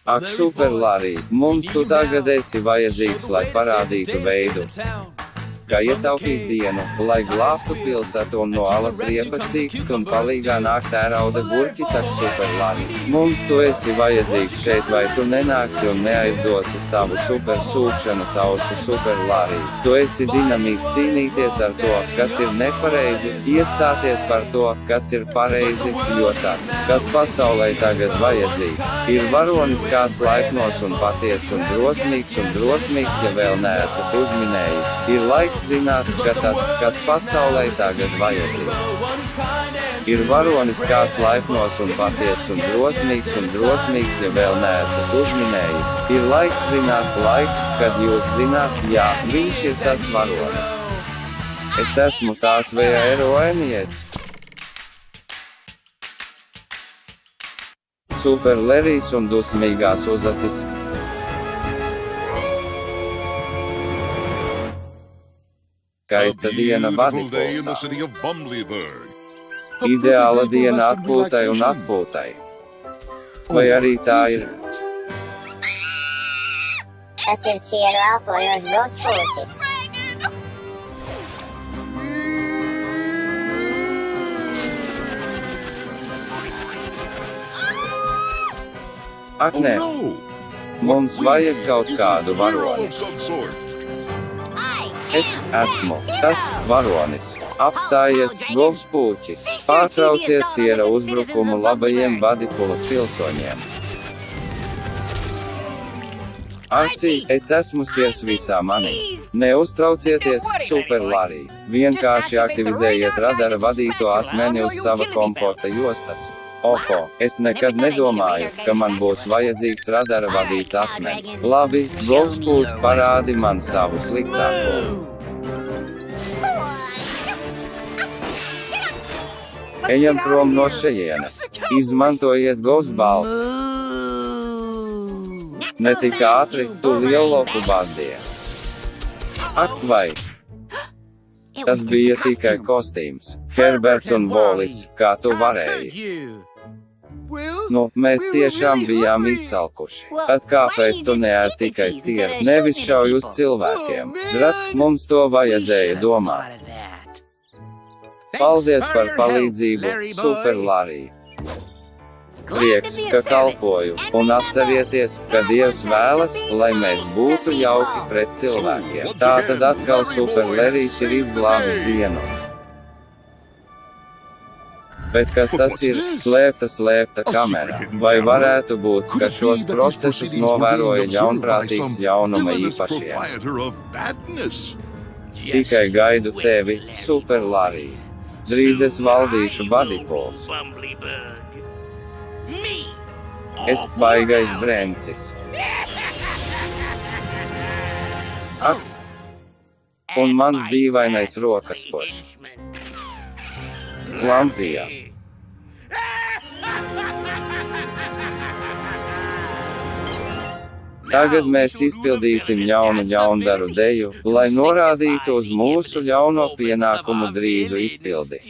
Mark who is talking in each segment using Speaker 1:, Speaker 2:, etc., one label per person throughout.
Speaker 1: Ak, super, Larī, mums tu tagad esi vajadzīgs, lai parādītu veidu, kā ietaupīt dienu, lai glābtu pilsētu un no alas riepas cīkst un palīgā nāk tērauda gurķis. Ak, super, Larī, mums tu esi vajadzīgs šeit, vai tu nenāksi un neaizdosi savu super sūkšanas ausu. Super, Larī, tu esi dinamīts cīnīties ar to, kas ir nepareizi, iestāties par to, kas ir pareizi, jo tas, kas pasaulē tagad vajadzīgs, ir varonis kāds laipnos un paties un drosmīgs, ja vēl neesat uzminējis, ir laiks zināt, ka tas, kas pasaulē tagad vajadzīgs, ir varonis kāds laipnos un paties un drosmīgs, ja vēl neesat uzminējis, ir laiks zināt, kad jūs zināt, jā, viņš ir tas varonis. Es esmu tās VRONIes. Super Lerijs un dusmīgās uzacis. Skaista diena Badipulsā. Ideāla diena atpūtai un atpūtai. Vai arī tā ir?
Speaker 2: Tas ir sieru elpojošs gozpulķis.
Speaker 1: Ak, nē. Mums vajag kaut kādu varoni. Es esmu tas varonis. Apstājies, govspūķi. Pārtrauciet siera uzbrukumu labajiem Badipulas pilsoņiem. Akcī, es esmu siers visā manī. Neuztraucieties, Super Larī. Vienkārši aktivizējiet radara vadīto asmeni uz sava komforta jostas. Oho, es nekad nedomāju, ka man būs vajadzīgs radara vadīts asmens. Labi, govspūķi, parādi man savu sliktāko. Ejam prom no šejienes. Izmantojiet govsbalsi. Ne tik ātri, tu lielopu bazdie. Ak, vai? Tas bija tikai kostīms. Herberts un Volis, kā tu varēji? Nu, mēs tiešām bijām izsalkuši. Tad kāpēc tu neēd tikai sieru, nevis šauj uz cilvēkiem? Drat, mums to vajadzēja domāt. Paldies par palīdzību, Super Larī. Prieks, ka kalpoju, un atcerieties, ka Dievs vēlas, lai mēs būtu jauki pret cilvēkiem. Tātad atkal Super Lerijs ir izglābis dienu. Bet kas tas ir? Slēpta kamera. Vai varētu būt, ka šos procesus novēroja ļaunprātīgs jaunuma īpašie? Tikai gaidu tevi, Super Larī. Drīz es valdīšu Badipuls. Es baigais brencis. Ak! Un mans dīvainais rokaspožs. Lampijā. Tagad mēs izpildīsim jaunu ļaundaru deju, lai norādītu uz mūsu ļauno pienākumu drīzu izpildi.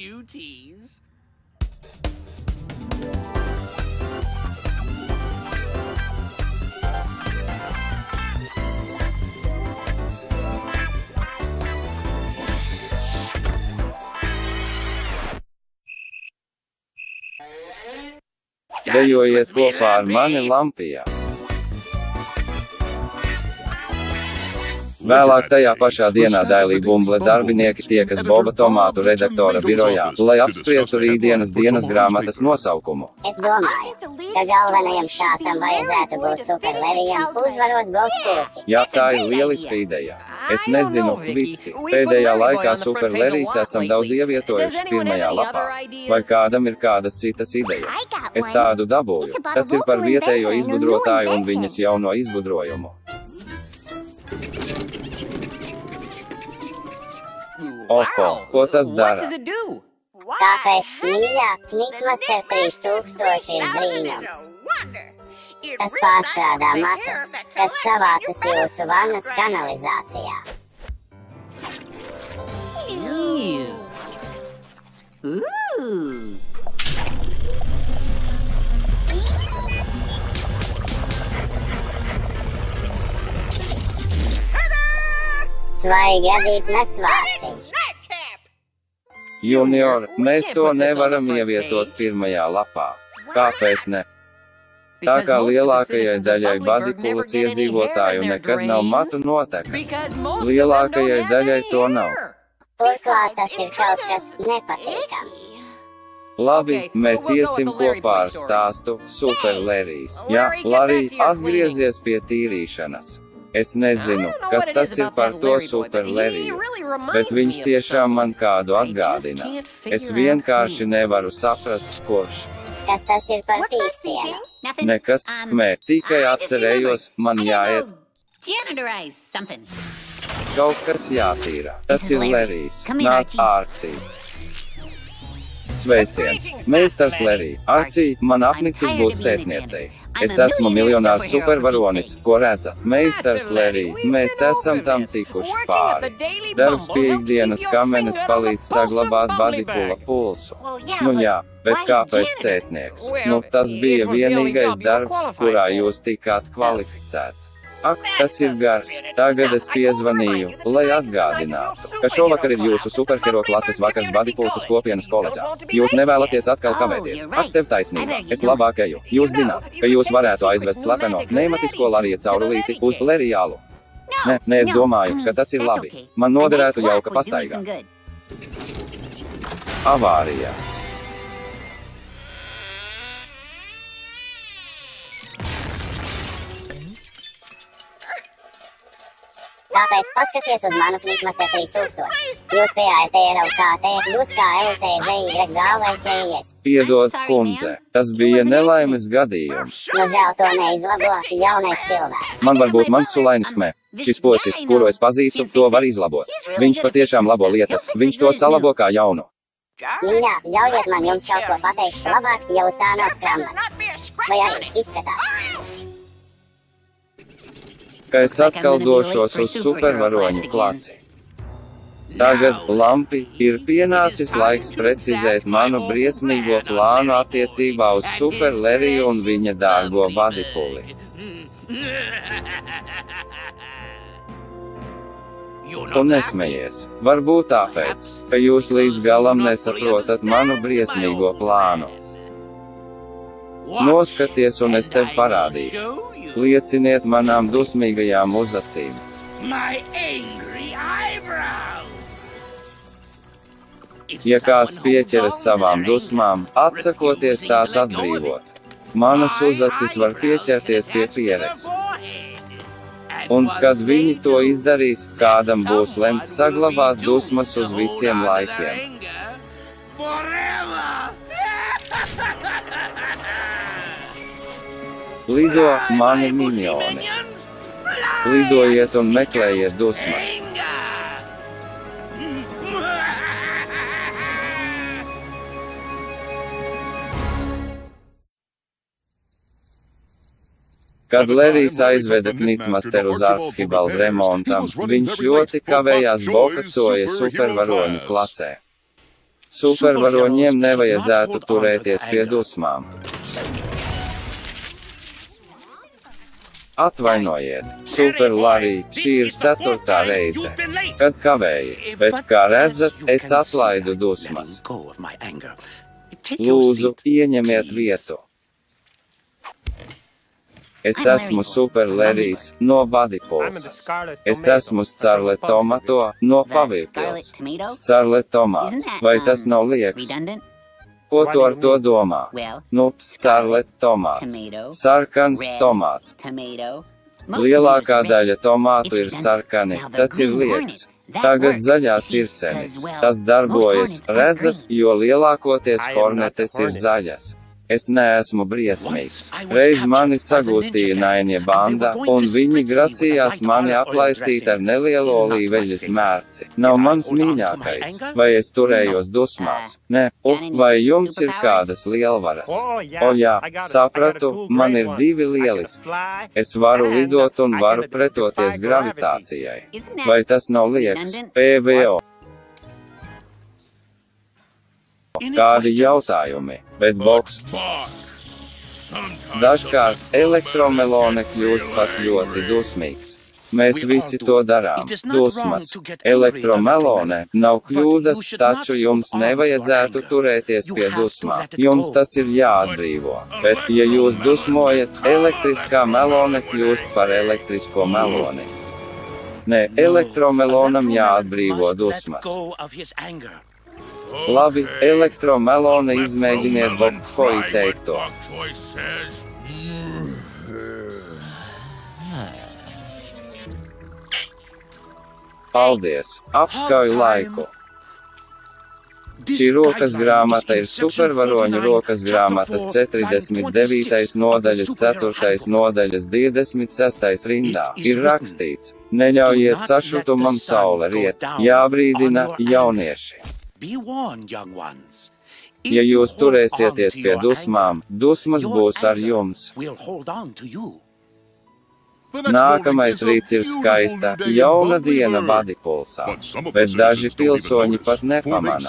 Speaker 1: Dejojiet kopā ar mani Lampijā. Vēlāk tajā pašā dienā Daily Bumble darbinieki tiekas Boba Tomātu redaktora birojā, lai apspriestu rītdienas dienas grāmatas nosaukumu.
Speaker 2: Es domāju, ka galvenajam šāstam vajadzētu būt Super Lerijam, uzvarot govspūķi.
Speaker 1: Jā, tā ir lieliska ideja. Es nezinu, Vicki, pēdējā laikā Super Lerijs esam daudz ievietojuši pirmajā lapā. Vai kādam ir kādas citas idejas? Es tādu dabūju. Tas ir par vietējo izgudrotāju un viņas jauno izgudrojumu. Oho, ko tas dara?
Speaker 2: Kāpēc mīļā Knitmaster 3000 ir brīnums? Tas pārstrādā matus, kas savācas jūsu vannas kanalizācijā. Svaigi adīt naktsvārciņš.
Speaker 1: Junior, mēs to nevaram ievietot pirmajā lapā. Kāpēc ne? Tā kā lielākajai daļai Badikulas iedzīvotāju nekad nav matu notekas. Lielākajai daļai to nav.
Speaker 2: Turklāt tas ir kaut kas nepatīkams.
Speaker 1: Labi, mēs iesim kopā ar stāstu Super Larrys. Jā, Larry, atgriezies pie tīrīšanas. Es nezinu, kas tas ir par to Super Larryju, bet viņš tiešām man kādu atgādina. Es vienkārši nevaru saprast, kurš.
Speaker 2: Kas tas ir par pīkstienu?
Speaker 1: Nekas, tikai atcerējos, man jāiet. Kaut kas jātīra. Tas ir Larrys. Nāc, Archie. Sveiciens, meistars Larry. Archie, man apnicis būt sētniecei. Es esmu miljonārs supervaronis, ko redzat. Meistars Larry, mēs esam tam tikuši pāri. Darbs pie ikdienas kamenes palīdz saglabāt Badikula pulsu. Nu jā, bet kāpēc sētnieks? Nu, tas bija vienīgais darbs, kurā jūs tikāt kvalificēts. Ak, tas ir gars. Tagad es piezvanīju, lai atgādinātu, ka šovakar ir jūsu superhero klases vakars Badipulsas kopienas koledžā. Jūs nevēlaties atkal kavēties. Ak, tev taisnība. Es labāk eju. Jūs zināt, ka jūs varētu aizvest slepeno pneimatisko Larrija caurulīti uz Larryalu. Nē, es domāju, ka tas ir labi. Man noderētu jauka pastaigā. Avārija.
Speaker 2: Tāpēc paskaties uz manu Knikmaster 3000. Jūs pie ARTRLKT, jūs kā LTZYGVķējies.
Speaker 1: Piedod, kundze, tas bija nelaimes gadījums.
Speaker 2: Nu žēl to neizlabo jaunais cilvēks.
Speaker 1: Man varbūt mans sulainis kmē. Šis posis, kuru es pazīstu, to var izlabot. Viņš patiešām labo lietas, viņš to salabo kā jaunu.
Speaker 2: Mīļā, ļaujiet man jums kaut ko pateikt, labāk, ja uz tā nav skrammas. Vai arī izskatās.
Speaker 1: Ka es atkal došos uz supervaroņu klasi. Tagad, lampi, ir pienācis laiks precizēt manu briesmīgo plānu attiecībā uz Super Larryu un viņa dārgo Badikuli. Tu nesmejies, varbūt tāpēc, ka jūs līdz galam nesaprotat manu briesmīgo plānu. Noskaties un es tev parādīšu. Lieciniet manām dusmīgajām uzacīm. Ja kāds pieķeras savām dusmām, atsakoties tās atbrīvot. Manas uzacis var pieķerties pie pieres. Un, kad viņi to izdarīs, kādam būs lemts saglabāt dusmas uz visiem laikiem. Lido, mani miņoni. Lidojiet un meklējiet dusmas. Kad Larrys aizveda Knikmasteru uz Artshibaldu remontam, viņš ļoti kavējās bokacoja supervaroņu klasē. Supervaroņiem nevajadzētu turēties pie dusmām. Atvainojiet, Super Larry, šī ir 4. reize, kad kavēji, bet, kā redzat, es atlaidu dusmas. Lūdzu, ieņemiet vietu. Es esmu Super Larrys no Badipulsas. Es esmu Scarlet Tomato no Pavirpils. Scarlet Tomāts, vai tas nav lieks? Ko tu ar to domā? Nu, Scarlet tomāts. Sarkans tomāts. Lielākā daļa tomātu ir sarkani, tas ir lieks. Tagad zaļās irsenis. Tas darbojas, redzat, jo lielākoties kornetes ir zaļas. Es neesmu briesmīgs. Reiz mani sagūstīja Nainie banda, un viņi grasījās mani aplaistīt ar nelielu olīveļas mērci. Nav mans mīļākais. Vai es turējos dusmās? Nē, vai jums ir kādas lielvaras? O jā, sapratu, man ir 2 lieliski. Es varu lidot un varu pretoties gravitācijai. Vai tas nav lieks? PVO. Kādi jautājumi, bet boks. Dažkārt elektromelone kļūst pat ļoti dusmīgs. Mēs visi to darām. Dusmas. Elektromelone nav kļūdas, taču jums nevajadzētu turēties pie dusmām. Jums tas ir jāatbrīvo. Bet, ja jūs dusmojat, elektriskā melone kļūst par elektrisko meloni. Nē, elektromelonam jāatbrīvo dusmas. Labi, elektromelone, izmēģiniet Bokhoī teikto. Paldies! Apskauju laiku! Šī rokas grāmata ir supervaroņu rokas grāmatas 49. nodaļas 4. nodaļas 26. rindā. Ir rakstīts: neļaujiet sašutumam saule riet, jābrīdina jaunieši. Ja jūs turēsieties pie dusmām, dusmas būs ar jums. Nākamais rīts ir skaista, jauna diena Badipulsā, bet daži pilsoņi pat nepamana,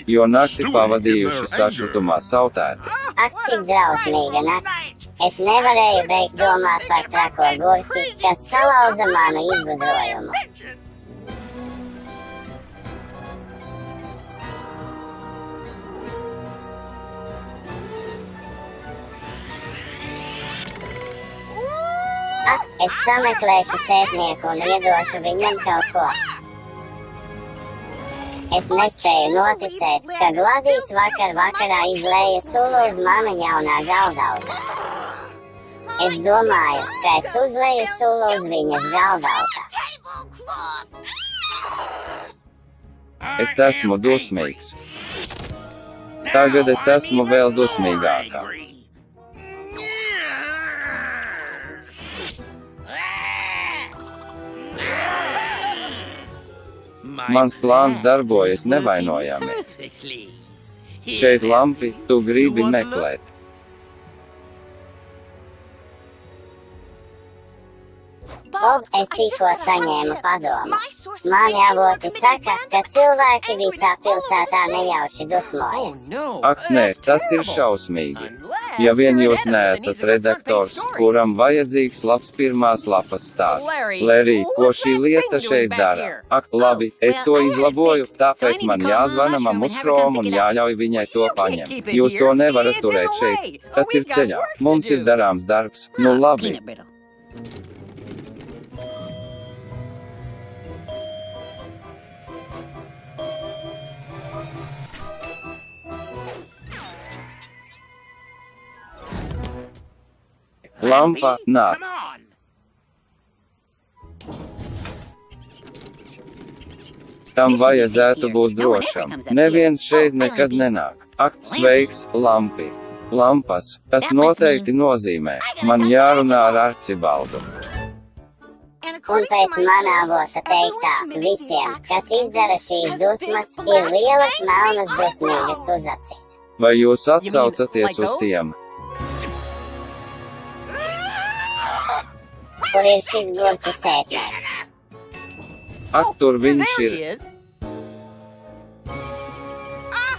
Speaker 1: jo nakti pavadījuši sašutumā sautēti.
Speaker 2: Ak, cik drausmīga nakts! Es nevarēju beigt domāt par trako gurķi, kas salauza manu izgudrojumu. Es sameklēšu sētnieku un iedošu viņam kaut ko. Es nespēju noticēt, ka Gladijs vakarā izlēja sulu uz mana jaunā galdauta. Es domāju, ka es uzlēju sulu uz viņas galdauta.
Speaker 1: Es esmu dusmīgs. Tagad es esmu vēl dusmīgākā. Mans plāns darbojas nevainojami. Šeit lampi, tu gribi meklēt.
Speaker 2: Bob, es tikko saņēmu padomu. Mani avoti saka, ka cilvēki visā pilsētā nejauši dusmojas.
Speaker 1: Ak, nē, tas ir šausmīgi. Ja vien jūs neesat redaktors, kuram vajadzīgs labs pirmās lapas stāsts. Larry, ko šī lieta šeit dara? Ak, labi, es to izlaboju, tāpēc man jāzvana Mamuskrom un jāļauj viņai to paņemt. Jūs to nevarat turēt šeit. Tas ir ceļā. Mums ir darāms darbs. Nu labi. Lampa, nāc! Tam vajadzētu būt drošam. Neviens šeit nekad nenāk. Ak, sveiks, lampi! Lampas, tas noteikti nozīmē, man jārunā ar Arčibaldu.
Speaker 2: Un pēc manā avota teiktā, visiem, kas izdara šīs dusmas, ir lielas melnas dusmīgas uzacis.
Speaker 1: Vai jūs atsaucaties uz tiem?
Speaker 2: Kur ir šis gurķu sētnieks?
Speaker 1: Ak, tur viņš ir.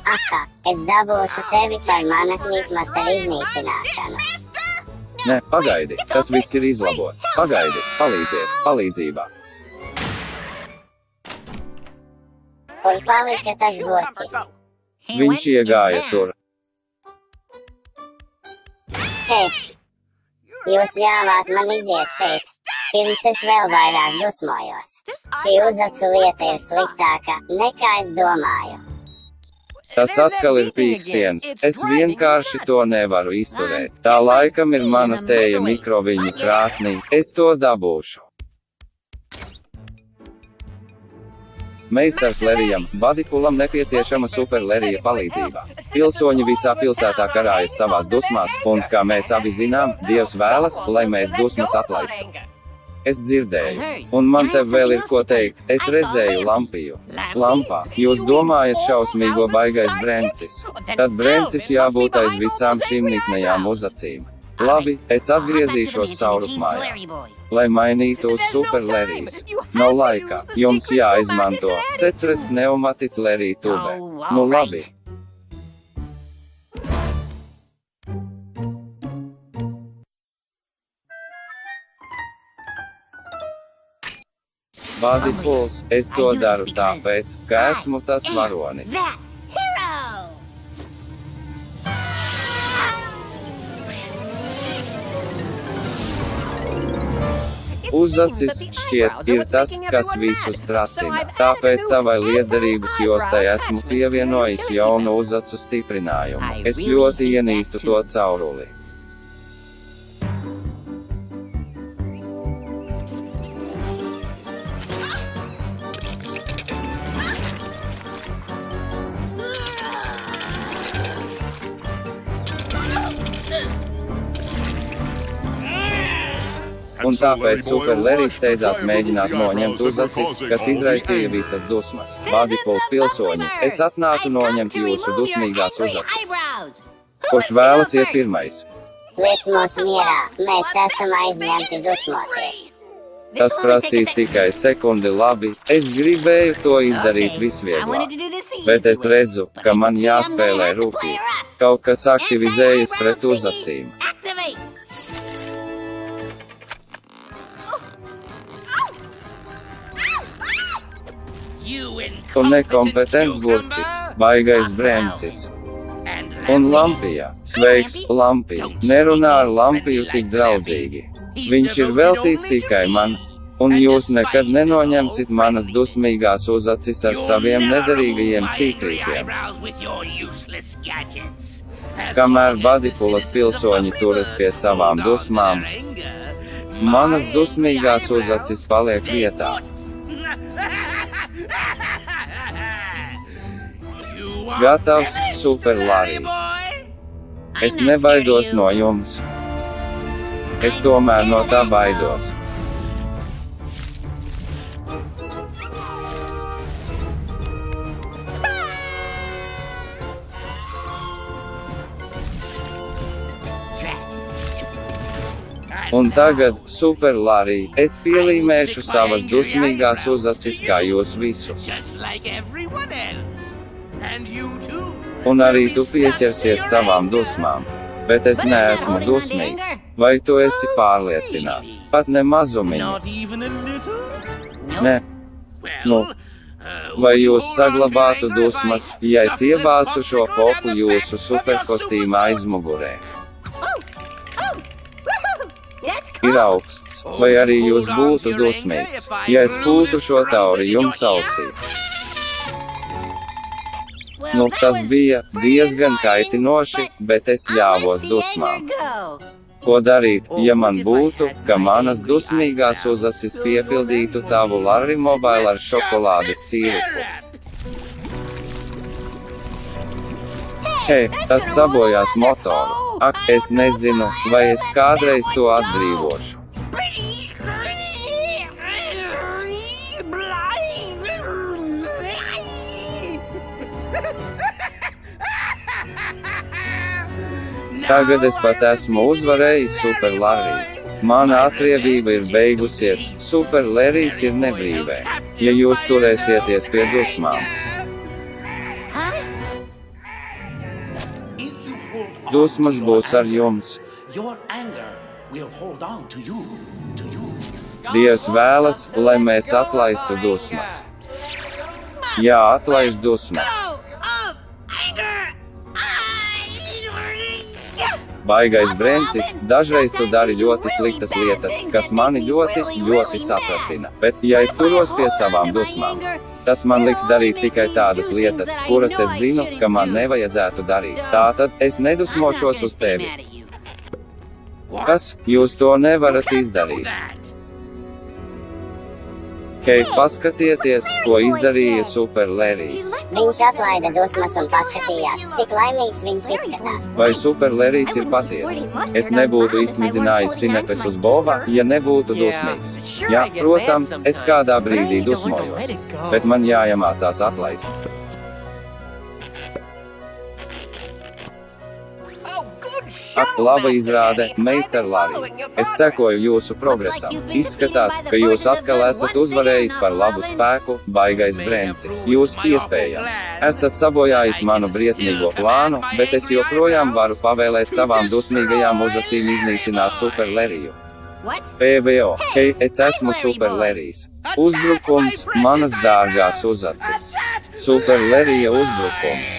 Speaker 2: Aha, es dabūšu tevi par mana knipmastera iznīcināšanu.
Speaker 1: Nē, pagaidi, tas viss ir izlabots. Pagaidi, palīdziet, palīdzībā.
Speaker 2: Kur palika tas gurķis?
Speaker 1: Viņš iegāja tur.
Speaker 2: Hei, jūs ļāvāt man iziet šeit, pirms es vēl vairāk dusmojos. Šī uzacu lieta ir sliktāka, nekā es domāju.
Speaker 1: Tas atkal ir pīkstiens, es vienkārši to nevaru izturēt. Tā laikam ir mana tēja mikroviļņu krāsnī, es to dabūšu. Meistars Lerijam, Badipulam nepieciešama super Lerija palīdzība. Pilsoņi visā pilsētā karājas savās dusmās, un, kā mēs abi zinām, Dievs vēlas, lai mēs dusmas atlaistu. Es dzirdēju, un man tev vēl ir ko teikt, es redzēju lampiju. Lampā, jūs domājat šausmīgo baigais Brencis. Tad Brencis jābūt aiz visām šīm niknajām uzacīm. Labi, es atgriezīšos saurupmājā, lai mainītu uz super Lerijas. Nav laika, jums jāizmanto secret pneumatic Lerija tube. Nu labi. Badipuls, es to daru tāpēc, ka esmu tas varonis. Uzacis, šķiet, ir tas, kas visus tracina. Tāpēc tavai lietderības jostai esmu pievienojis jaunu uzacu stiprinājumu. Es ļoti ienīstu to cauruli. Un tāpēc Super Larrys steidzās mēģināt noņemt uzacis, kas izraisīja visas dusmas. Badipuls pilsoņi, es atnācu noņemt jūsu dusmīgās uzacis. Kurš vēlas iet pirmais?
Speaker 2: Liec mūs mierā, mēs esam aizņemti dusmoties.
Speaker 1: Tas prasīs tikai sekundi labi, es gribēju to izdarīt visvieglāk. Bet es redzu, ka man jāspēlē rūpīgi. Kaut kas aktivizējas pret uzacīm. Tu nekompetents burtis, baigais bremcis. Un Lampija, sveiks, Lampija, nerunā ar Lampiju tik draudzīgi. Viņš ir veltīts tikai man, un jūs nekad nenoņemsit manas dusmīgās uzacis ar saviem nederīgajiem sīkrīkiem. Kamēr Badipulas pilsoņi turas pie savām dusmām, manas dusmīgās uzacis paliek vietā. Gatavs, Super Larry. Es nebaidos no jums. Es tomēr no tā baidos. Un tagad, Super Larry, es pielīmēšu savas dusmīgās uzacis kā jūs visus. Un arī tu pieķersies savām dusmām. Bet es neesmu dusmīgs. Vai tu esi pārliecināts? Pat ne mazumiņu. Ne. Nu. Vai jūs saglabātu dusmas, ja es iebāztu šo foku jūsu superkostīma aizmugurē? Ir augsts. Vai arī jūs būtu dusmīgs, ja es pūtu šo tauri jums ausī? Nu, tas bija diezgan kaitinoši, bet es ļāvos dusmām. Ko darīt, ja man būtu, ka manas dusmīgās uzacis piepildītu tavu Larry Mobile ar šokolādes sīrupu? Hei, tas sabojās motoru. Ak, es nezinu, vai es kādreiz to atbrīvošu. Tagad es pat esmu uzvarējis Super Larry. Mana atriebība ir beigusies, Super Larrys ir nebrīvē. Ja jūs turēsieties pie dusmām. Dusmas būs ar jums. Dievs vēlas, lai mēs atlaistu dusmas. Jā, atlaiž dusmas. Baigais bremcis, dažreiz tu dari ļoti sliktas lietas, kas mani ļoti satracina. Bet, ja es turos pie savām dusmām, tas man liks darīt tikai tādas lietas, kuras es zinu, ka man nevajadzētu darīt. Tātad, es nedusmošos uz tevi. Kas? Jūs to nevarat izdarīt. Hei, paskatieties, ko izdarīja Super Larrys.
Speaker 2: Viņš atlaida dusmas un paskatījās, cik laimīgs viņš izskatās.
Speaker 1: Vai Super Larrys ir patiesa? Es nebūtu izsmidzinājis sinepes uz Boba, ja nebūtu dusmīgs. Jā, protams, es kādā brīdī dusmojos. Bet man jāiemācās atlaist. Ak, laba izrāde, Meister Larry. Es sekoju jūsu progresam. Izskatās, ka jūs atkal esat uzvarējis par labu spēku, baigais bremcis. Jūs iespējams esat sabojājis manu briesmīgo plānu, bet es joprojām varu pavēlēt savām dusmīgajām uzacīm iznīcināt Super Larryju. PVO, hei, es esmu Super Lerijs. Uzbrukums, manas dārgās uzacis. Super Lerija uzbrukums.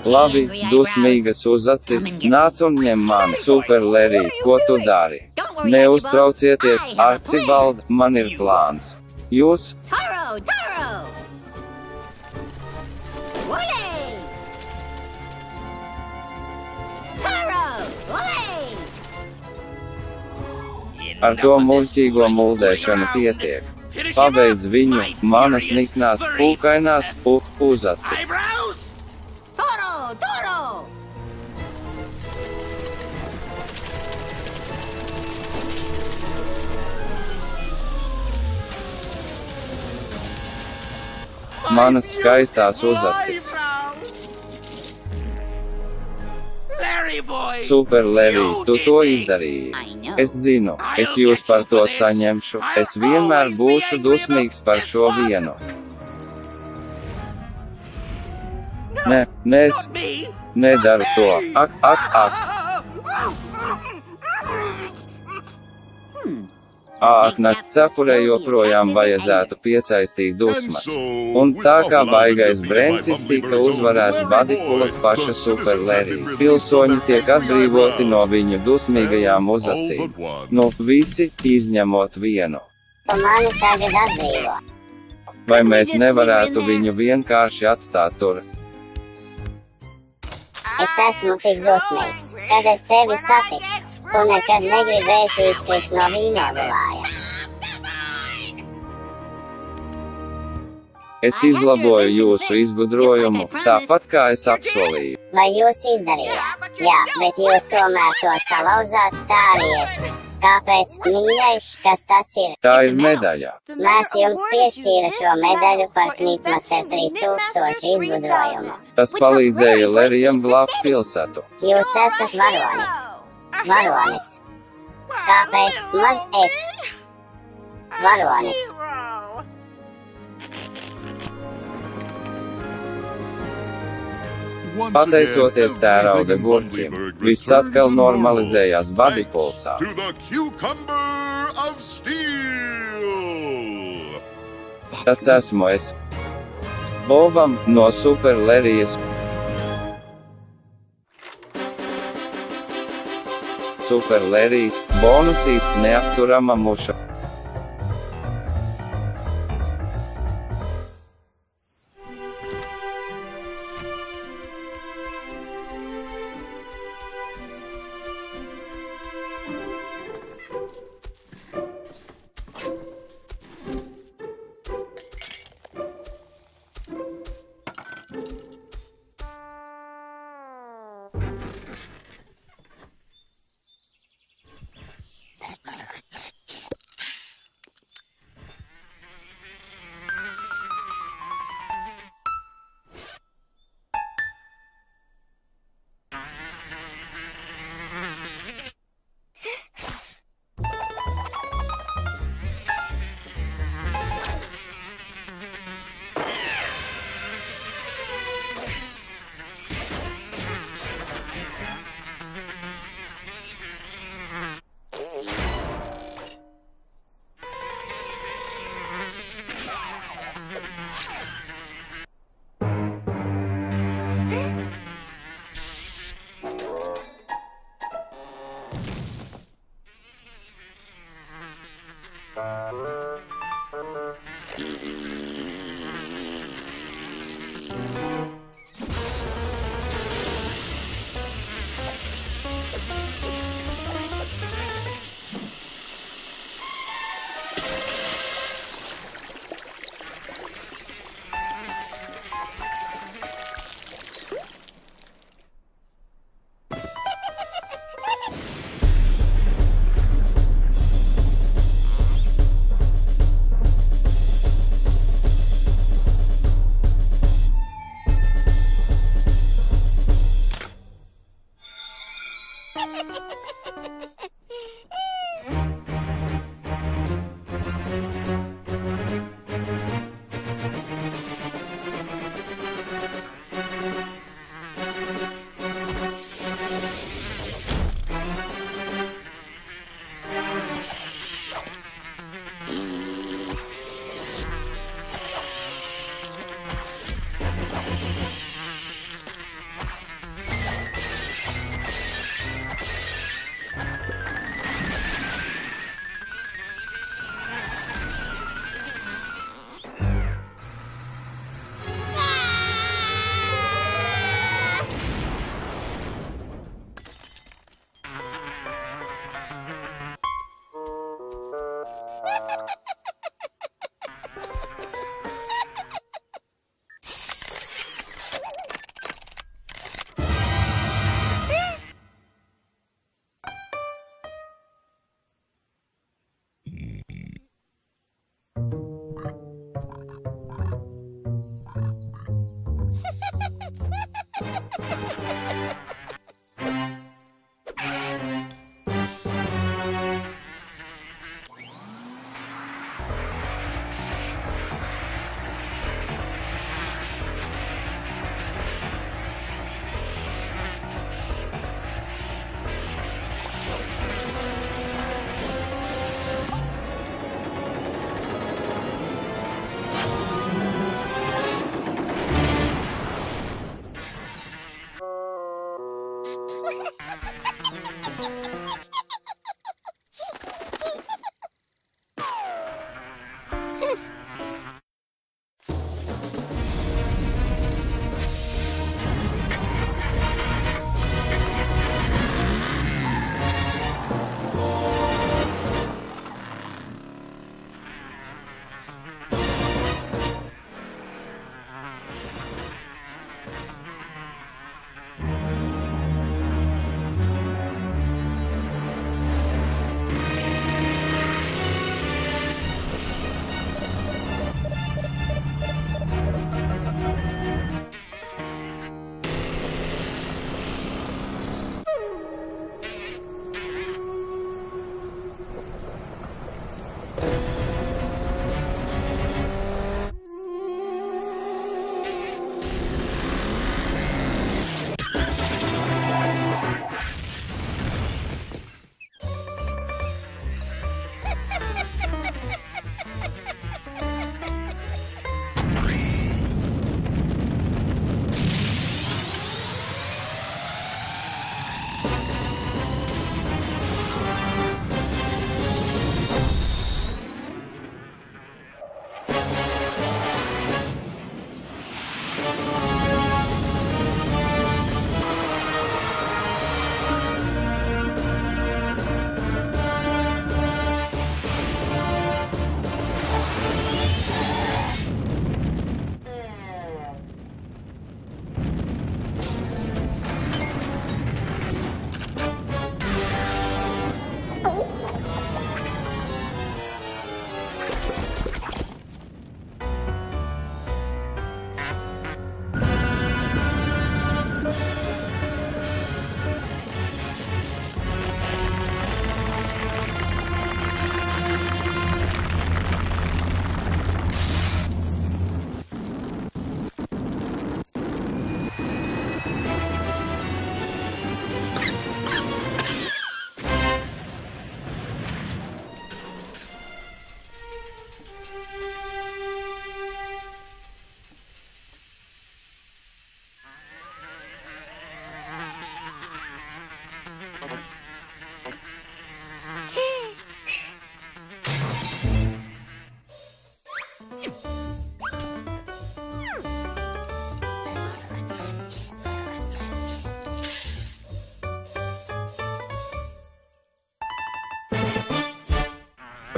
Speaker 1: Labi, dusmīgas uzacis, nāc un ņem mani, Super Lerij, ko tu dari? Neuztraucieties, Arčibald, man ir plāns. Jūs? Ar to muļķīgo muldēšanu pietiek. Pabeidz viņu, manas niknās, pūkainās, uzacis. Manas skaistās uzacis. Super Lerij, tu to izdarīji. Es zinu, es jūs par to saņemšu, es vienmēr būšu dusmīgs par šo vienu. Nē, es nedaru to. Ak. Nakts cepurē joprojām vajadzētu piesaistīt dusmas. Un tā kā baigais Brencis tika uzvarēts Badikulas paša Super Lerijas, pilsoņi tiek atbrīvoti no viņu dusmīgajām uzacīm. Nu, visi, izņemot vienu.
Speaker 2: Tu mani tagad atbrīvo.
Speaker 1: Vai mēs nevarētu viņu vienkārši atstāt tur?
Speaker 2: Es esmu tik dusmīgs, kad es tevi satikšu. Tu nekad negribēsi izkrist no vīnodulāja.
Speaker 1: Es izlaboju jūsu izgudrojumu, tāpat kā es apsolīju.
Speaker 2: Vai jūs izdarījāt? Jā, bet jūs tomēr to salauzāt, tā arī es. Kāpēc, mīļais, kas tas ir?
Speaker 1: Tā ir medaļa.
Speaker 2: Mēs jums piešķīra šo medaļu par Knitmaster 3000 izgudrojumu.
Speaker 1: Tas palīdzēja Lerijam glābt pilsētu.
Speaker 2: Jūs esat varonis. Varonis. Kāpēc maz es? Varonis.
Speaker 1: Pateicoties tērauda gurķim, viss atkal normalizējās Badipulsā. Tas esmu es. Bobam no Super Lerijas. Super Lerijas, bonusīs neapturama muša.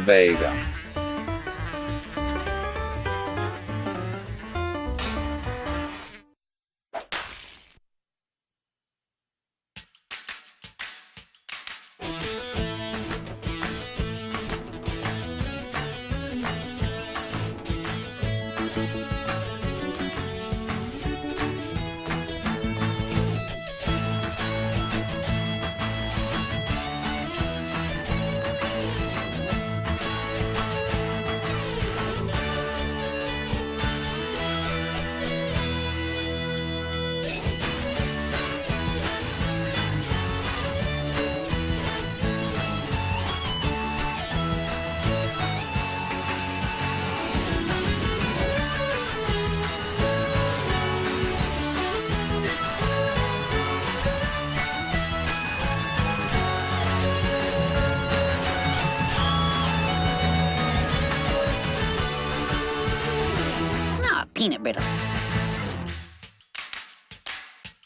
Speaker 1: beigām.
Speaker 3: Peanut brittle.